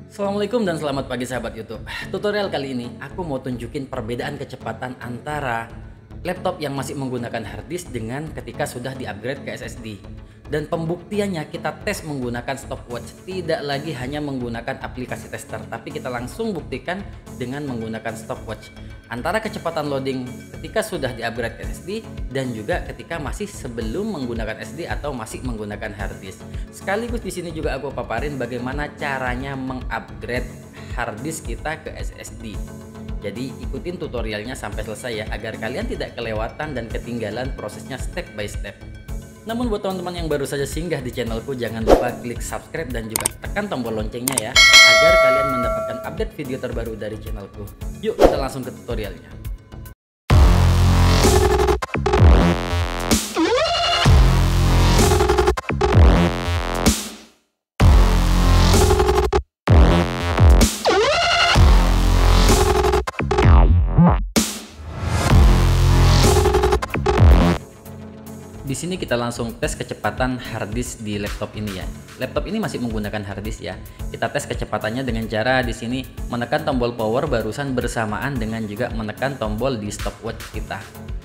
Assalamualaikum dan selamat pagi sahabat YouTube. Tutorial kali ini aku mau tunjukin perbedaan kecepatan antara laptop yang masih menggunakan hard disk dengan ketika sudah di-upgrade ke SSD. Dan pembuktiannya kita tes menggunakan stopwatch, tidak lagi hanya menggunakan aplikasi tester, tapi kita langsung buktikan dengan menggunakan stopwatch. Antara kecepatan loading ketika sudah di-upgrade ke SSD dan juga ketika masih sebelum menggunakan SD atau masih menggunakan hard disk. Sekaligus di sini juga aku paparin bagaimana caranya mengupgrade hard disk kita ke SSD. Jadi ikutin tutorialnya sampai selesai ya, agar kalian tidak kelewatan dan ketinggalan prosesnya step by step. Namun buat teman-teman yang baru saja singgah di channelku, jangan lupa klik subscribe dan juga tekan tombol loncengnya ya, agar kalian mendapatkan update video terbaru dari channelku. Yuk kita langsung ke tutorialnya. Di sini kita langsung tes kecepatan hard disk di laptop ini ya. Laptop ini masih menggunakan hard disk ya. Kita tes kecepatannya dengan cara di sini menekan tombol power barusan bersamaan dengan juga menekan tombol di stopwatch kita.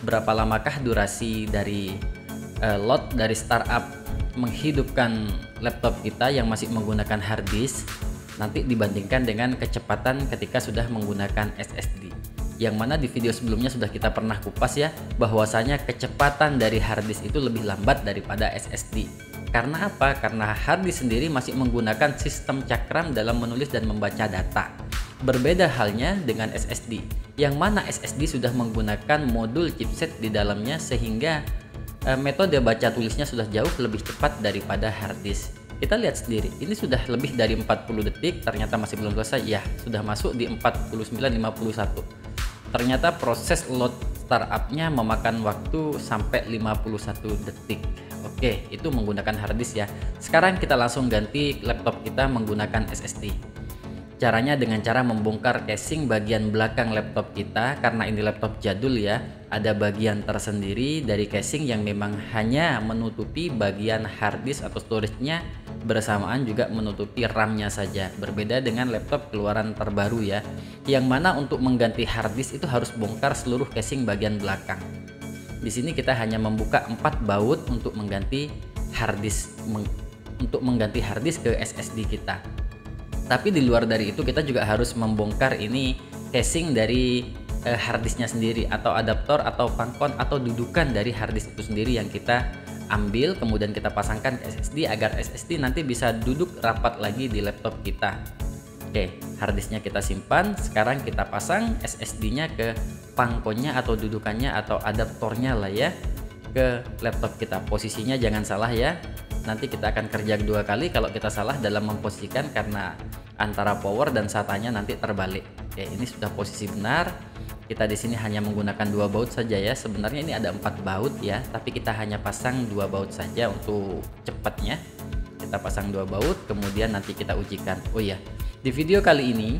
Berapa lamakah durasi dari load dari startup menghidupkan laptop kita yang masih menggunakan hard disk nanti dibandingkan dengan kecepatan ketika sudah menggunakan SSD. Yang mana di video sebelumnya sudah kita pernah kupas ya, bahwasanya kecepatan dari hard disk itu lebih lambat daripada SSD. Karena apa? Karena hard disk sendiri masih menggunakan sistem cakram dalam menulis dan membaca data. Berbeda halnya dengan SSD, yang mana SSD sudah menggunakan modul chipset di dalamnya sehingga metode baca tulisnya sudah jauh lebih cepat daripada hard disk. Kita lihat sendiri, ini sudah lebih dari 40 detik, ternyata masih belum selesai ya, sudah masuk di 49.51. Ternyata proses load startupnya memakan waktu sampai 51 detik. Oke, itu menggunakan hard disk ya. Sekarang kita langsung ganti laptop kita menggunakan SSD. Caranya dengan cara membongkar casing bagian belakang laptop kita, karena ini laptop jadul ya. Ada bagian tersendiri dari casing yang memang hanya menutupi bagian hard disk atau storage-nya, bersamaan juga menutupi RAM-nya saja. Berbeda dengan laptop keluaran terbaru ya, yang mana untuk mengganti hard disk itu harus bongkar seluruh casing bagian belakang. Di sini kita hanya membuka 4 baut untuk mengganti hard disk ke SSD kita. Tapi di luar dari itu kita juga harus membongkar ini casing dari hard disknya sendiri, atau adaptor atau pangkon atau dudukan dari hard disk itu sendiri yang kita ambil kemudian kita pasangkan ke SSD agar SSD nanti bisa duduk rapat lagi di laptop kita. Oke, hard disknya kita simpan. Sekarang kita pasang SSD-nya ke pangkonnya atau dudukannya atau adaptornya lah ya, ke laptop kita. Posisinya jangan salah ya, nanti kita akan kerja 2 kali kalau kita salah dalam memposisikan, karena antara power dan SATA-nya nanti terbalik. Oke, ini sudah posisi benar. Kita di sini hanya menggunakan 2 baut saja ya. Sebenarnya ini ada 4 baut ya, tapi kita hanya pasang 2 baut saja untuk cepatnya. Kita pasang 2 baut, kemudian nanti kita ujikan. Oh iya, di video kali ini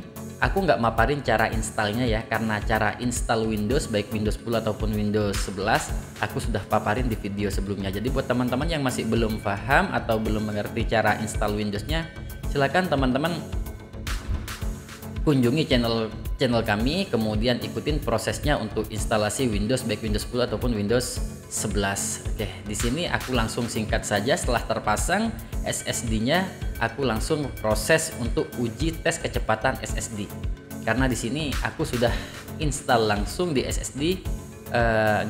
aku nggak maparin cara installnya ya, karena cara install Windows baik Windows 10 ataupun Windows 11 aku sudah paparin di video sebelumnya. Jadi buat teman-teman yang masih belum paham atau belum mengerti cara install Windowsnya, silakan teman-teman kunjungi channel kami, kemudian ikutin prosesnya untuk instalasi Windows baik Windows 10 ataupun Windows 11. Oke, di sini aku langsung singkat saja, setelah terpasang SSD-nya aku langsung proses untuk uji tes kecepatan SSD. Karena di sini aku sudah install langsung di SSD,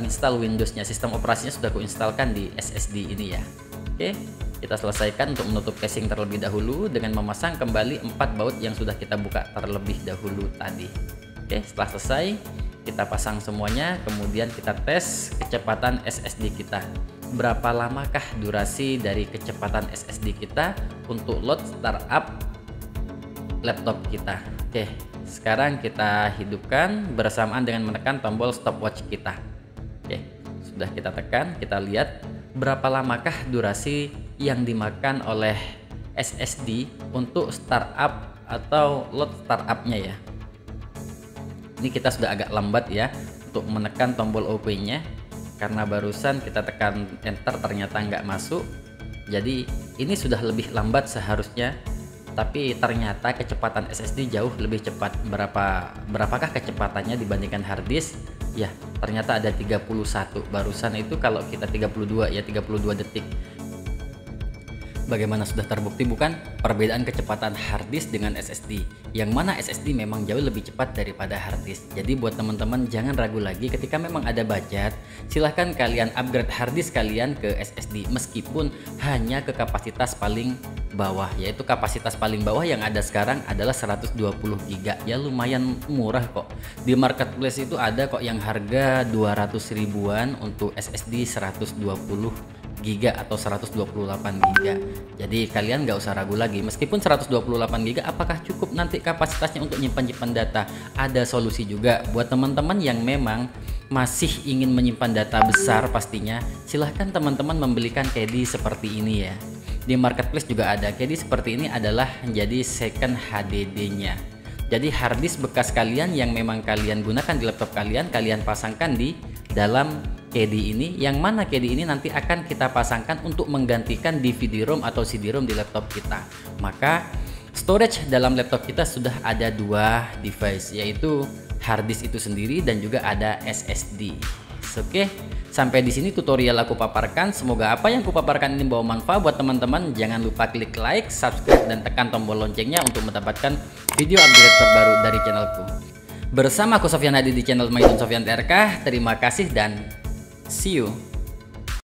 install Windows-nya, sistem operasinya sudah aku instalkan di SSD ini ya. Oke, kita selesaikan untuk menutup casing terlebih dahulu dengan memasang kembali 4 baut yang sudah kita buka terlebih dahulu tadi. Oke, setelah selesai kita pasang semuanya, kemudian kita tes kecepatan SSD kita. Berapa lamakah durasi dari kecepatan SSD kita untuk load startup laptop kita. Oke, sekarang kita hidupkan bersamaan dengan menekan tombol stopwatch kita. Oke, sudah kita tekan, kita lihat berapa lamakah durasi yang dimakan oleh SSD untuk startup atau load startupnya ya. Ini kita sudah agak lambat ya untuk menekan tombol OK-nya, karena barusan kita tekan enter ternyata nggak masuk. Jadi ini sudah lebih lambat seharusnya tapi ternyata kecepatan SSD jauh lebih cepat. Berapakah kecepatannya dibandingkan hard disk? Ya, ternyata ada 31. Barusan itu kalau kita 32 ya, 32 detik. Bagaimana, sudah terbukti bukan perbedaan kecepatan hard disk dengan SSD? Yang mana SSD memang jauh lebih cepat daripada hard disk. Jadi buat teman-teman jangan ragu lagi, ketika memang ada budget, silahkan kalian upgrade hard disk kalian ke SSD meskipun hanya ke kapasitas paling bawah, yaitu kapasitas paling bawah yang ada sekarang adalah 120 GB. Ya lumayan murah kok. Di marketplace itu ada kok yang harga 200 ribuan untuk SSD 120 GB atau 128 GB. Jadi kalian nggak usah ragu lagi, meskipun 128 GB apakah cukup nanti kapasitasnya untuk nyimpan data? Ada solusi juga buat teman-teman yang memang masih ingin menyimpan data besar. Pastinya silahkan teman-teman membelikan caddy seperti ini ya. Di marketplace juga ada caddy seperti ini, adalah menjadi second HDD-nya. Jadi hard disk bekas kalian yang memang kalian gunakan di laptop kalian, kalian pasangkan di dalam caddy ini, yang mana caddy ini nanti akan kita pasangkan untuk menggantikan DVD-ROM atau CD-ROM di laptop kita. Maka storage dalam laptop kita sudah ada dua device, yaitu hard disk itu sendiri dan juga ada SSD. Oke, sampai di sini tutorial aku paparkan. Semoga apa yang kupaparkan ini membawa manfaat buat teman-teman. Jangan lupa klik like, subscribe, dan tekan tombol loncengnya untuk mendapatkan video update terbaru dari channelku. Bersama aku Sofyan Hadi di channel Maidun Sofyan TRK. Terima kasih dan see you.